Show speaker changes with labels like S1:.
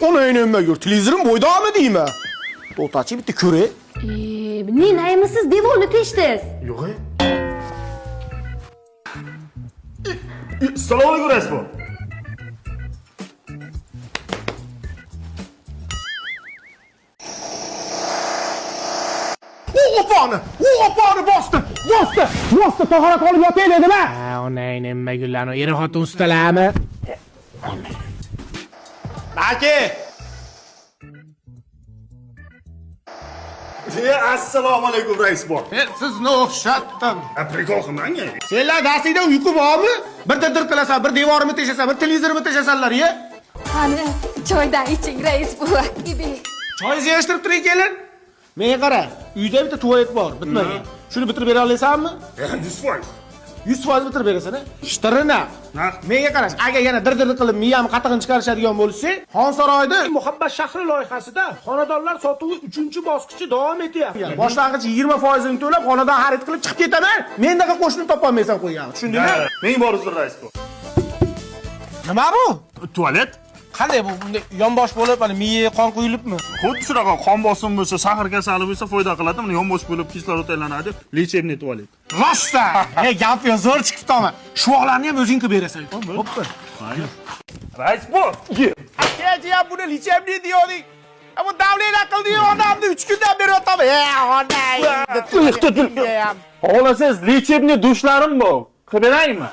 S1: Ona nima yur? Televizorim bo'ydami deymi? To'xtachi bitta ko'ray.
S2: Ne naymisiz devorni teshdingiz?
S3: Yo'q. Assalomu alaykum rais bu.
S1: Opani bosdi. Tahorat olib yotay dedimi?
S4: Ha, onang nima gullarni eri xotin ustalami?
S1: Aka.
S3: Assalomu alaykum rais bu.
S1: Sizni o'xshatdim.
S3: Aprikol qilmang.
S1: Senlar darsingda uyqu bormi? Bir dir qilasan, bir devorimni teshasan, bir televizorni teshasanlar-ya.
S2: Qani, choydan iching rais buva.
S1: Choyingizni yig'ishtirib turing kelin. Menga qara, uyda bitta tualet bor, bitmagan. Shuni bitirib bera olaysanmi?
S3: 100%.
S1: 100% bitirib berasan, a? Ishtirina. Menga qarash, agar yana dir qilib miyam qatig'ini chiqarishadigan bo'lsa, Xonsaroyda Muhabbat shahri loyihasida xonadonlar sotuvi 3-bosqichi davom etyapti. Boshlang'ich 20% ni to'lab, xonadon xarid qilib chiqib ketaman. Mendaqa qo'shni topolmaysan qo'ygan. Tushundingmi?
S3: Men bor uzr rais bu.
S1: Nima bu?
S3: Tualet.
S1: Qanday bu? Bunday yonbosh bo'lib, mana miyaga qon quyilibmi?
S3: Xuddi shunaqa qon bosimi bo'lsa, shahar kasali bo'lsa foyda qiladi. Mana yonbosh bo'lib kislorod aylanadi. Lechebniy tualet.
S1: Rosta! Gap yo zo'r chiqibdi-mi? Shuvoqlarni ham o'zing qilib berasan. Bo'pti.
S3: Rais bu.
S1: Akaji ham buni lechebniy deyording. Bu davlat aqlli odamni 3 kundan beri yotaman. Onay.
S3: Xohlasangiz lechebniy dushlarim bor. Qilib beraymi?